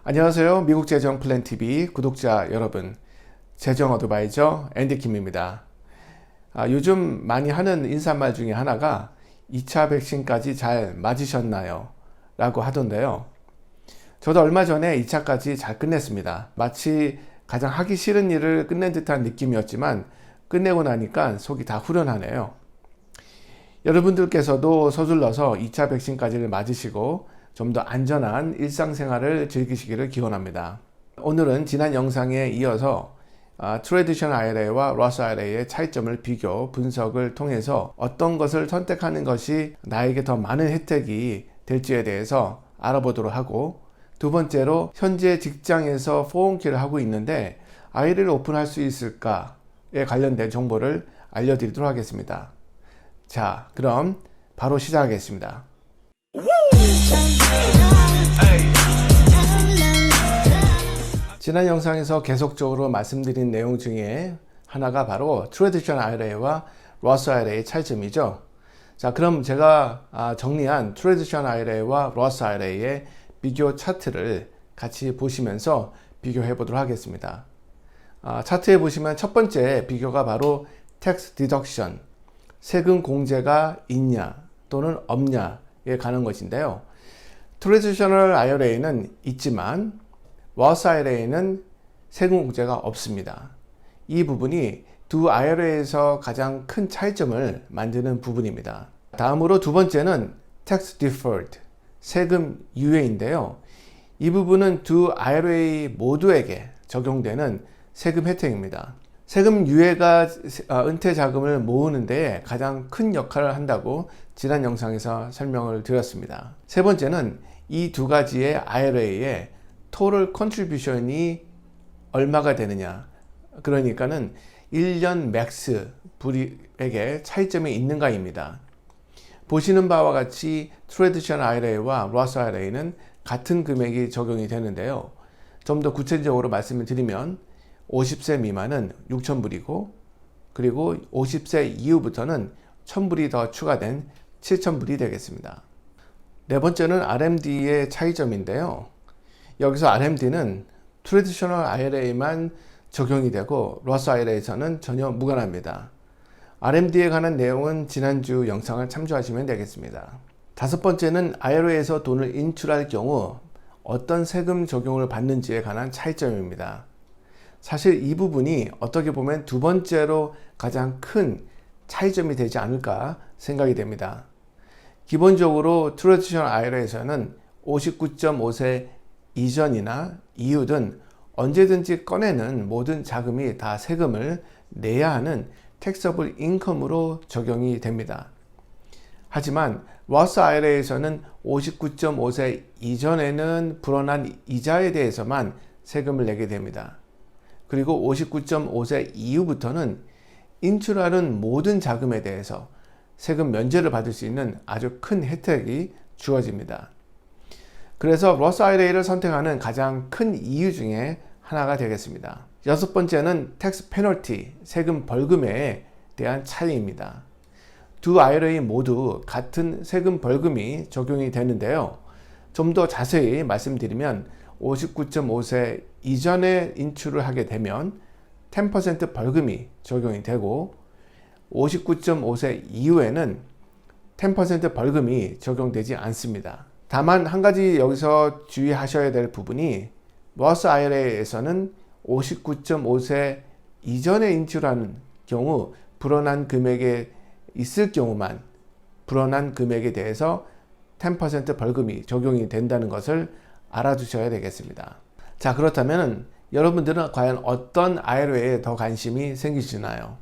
안녕하세요. 미국 재정 플랜 TV 구독자 여러분, 재정 어드바이저 앤디 킴입니다. 요즘 많이 하는 인사말 중에 하나가 2차 백신까지 잘 맞으셨나요? 라고 하던데요. 저도 얼마 전에 2차까지 잘 끝냈습니다. 마치 가장 하기 싫은 일을 끝낸 듯한 느낌이었지만 끝내고 나니까 속이 다 후련하네요. 여러분들께서도 서둘러서 2차 백신까지를 맞으시고 좀 더 안전한 일상생활을 즐기시기를 기원합니다. 오늘은 지난 영상에 이어서 트래디셔널 IRA와 로스 IRA의 차이점을 비교, 분석을 통해서 어떤 것을 선택하는 것이 나에게 더 많은 혜택이 될지에 대해서 알아보도록 하고, 두 번째로 현재 직장에서 401k를 하고 있는데 IRA를 오픈할 수 있을까에 관련된 정보를 알려드리도록 하겠습니다. 자, 그럼 바로 시작하겠습니다. 지난 영상에서 계속적으로 말씀드린 내용 중에 하나가 바로 트래디셔널 IRA와 로스 IRA의 차이점이죠. 자, 그럼 제가 정리한 트래디셔널 IRA와 로스 IRA의 비교 차트를 같이 보시면서 비교해 보도록 하겠습니다. 차트에 보시면 첫 번째 비교가 바로 tax deduction, 세금 공제가 있냐 또는 없냐에 관한 것인데요. 트래디셔널 IRA는 있지만 로스 IRA는 세금 공제가 없습니다. 이 부분이 두 IRA에서 가장 큰 차이점을 만드는 부분입니다. 다음으로 두 번째는 tax deferred, 세금 유예인데요. 이 부분은 두 IRA 모두에게 적용되는 세금 혜택입니다. 세금 유예가 은퇴 자금을 모으는 데 가장 큰 역할을 한다고 지난 영상에서 설명을 드렸습니다. 세 번째는 이 두 가지의 IRA의 total contribution이 얼마가 되느냐, 그러니까는 1년 맥스 불이익에 차이점이 있는가입니다. 보시는 바와 같이 트래디셔널 IRA와 로스 IRA는 같은 금액이 적용이 되는데요. 좀 더 구체적으로 말씀을 드리면 50세 미만은 6,000불이고, 그리고 50세 이후부터는 1,000불이 더 추가된 7,000불이 되겠습니다. 네 번째는 RMD의 차이점인데요. 여기서 RMD는 트래디셔널 IRA만 적용이 되고 로스 IRA에서는 전혀 무관합니다. RMD에 관한 내용은 지난주 영상을 참조하시면 되겠습니다. 다섯 번째는 IRA에서 돈을 인출할 경우 어떤 세금 적용을 받는지에 관한 차이점입니다. 사실 이 부분이 어떻게 보면 두 번째로 가장 큰 차이점이 되지 않을까 생각이 됩니다. 기본적으로 트래디셔널 IRA에서는 59.5세 이전이나 이후든 언제든지 꺼내는 모든 자금이 다 세금을 내야 하는 taxable income으로 적용이 됩니다. 하지만 로스 IRA에서는 59.5세 이전에는 불어난 이자에 대해서만 세금을 내게 됩니다. 그리고 59.5세 이후부터는 인출하는 모든 자금에 대해서 세금 면제를 받을 수 있는 아주 큰 혜택이 주어집니다. 그래서 로스 IRA를 선택하는 가장 큰 이유 중에 하나가 되겠습니다. 여섯 번째는 텍스 페널티, 세금 벌금에 대한 차이입니다. 두 IRA 모두 같은 세금 벌금이 적용이 되는데요. 좀 더 자세히 말씀드리면 59.5세 이전에 인출을 하게 되면 10% 벌금이 적용이 되고, 59.5세 이후에는 10% 벌금이 적용되지 않습니다. 다만 한 가지 여기서 주의하셔야 될 부분이 로스 IRA에서는 59.5세 이전에 인출하는 경우 불어난 금액에 있을 경우만 불어난 금액에 대해서 10% 벌금이 적용이 된다는 것을 알아두셔야 되겠습니다. 자, 그렇다면 여러분들은 과연 어떤 IRA에 더 관심이 생기시나요?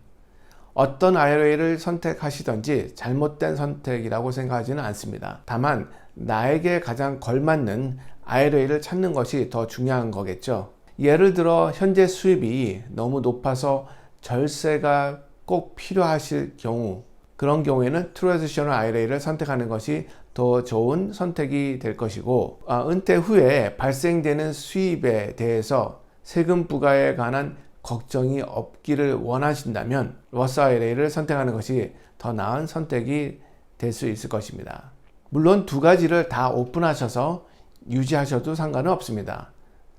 어떤 IRA를 선택하시든지 잘못된 선택이라고 생각하지는 않습니다. 다만 나에게 가장 걸맞는 IRA를 찾는 것이 더 중요한 거겠죠. 예를 들어 현재 수입이 너무 높아서 절세가 꼭 필요하실 경우, 그런 경우에는 트래디셔널 IRA를 선택하는 것이 더 좋은 선택이 될 것이고, 은퇴 후에 발생되는 수입에 대해서 세금 부과에 관한 걱정이 없기를 원하신다면 로스 IRA를 선택하는 것이 더 나은 선택이 될 수 있을 것입니다. 물론 두 가지를 다 오픈하셔서 유지하셔도 상관은 없습니다.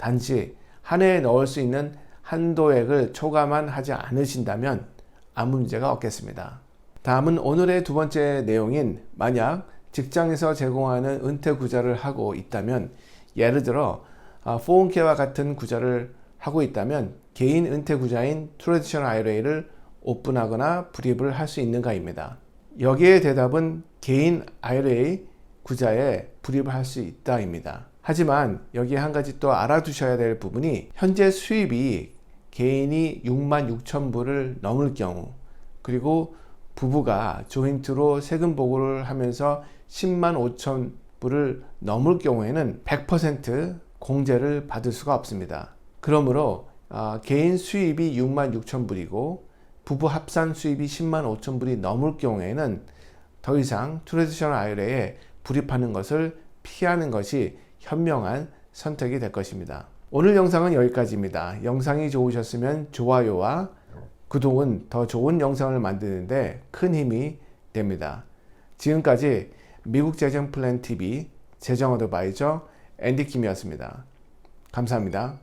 단지 한 해에 넣을 수 있는 한도액을 초과만 하지 않으신다면 아무 문제가 없겠습니다. 다음은 오늘의 두 번째 내용인 만약 직장에서 제공하는 은퇴 구자를 하고 있다면 예를 들어 401k와 같은 구자를 하고 있다면 개인 은퇴 구자인 트래디셔널 IRA를 오픈하거나 불입을 할 수 있는가입니다. 여기에 대답은 개인 IRA 구자에 불입을 할 수 있다입니다. 하지만 여기에 한 가지 또 알아두셔야 될 부분이 현재 수입이 개인이 66,000불을 넘을 경우 그리고 부부가 조인트로 세금 보고를 하면서 105,000불을 넘을 경우에는 100% 공제를 받을 수가 없습니다. 그러므로 개인 수입이 66,000불이고 부부 합산 수입이 105,000불이 넘을 경우에는 더 이상 트래디셔널 IRA에 불입하는 것을 피하는 것이 현명한 선택이 될 것입니다. 오늘 영상은 여기까지입니다. 영상이 좋으셨으면 좋아요와 구독은 더 좋은 영상을 만드는데 큰 힘이 됩니다. 지금까지 미국 재정 플랜 TV 재정 어드바이저 앤디 킴이었습니다. 감사합니다.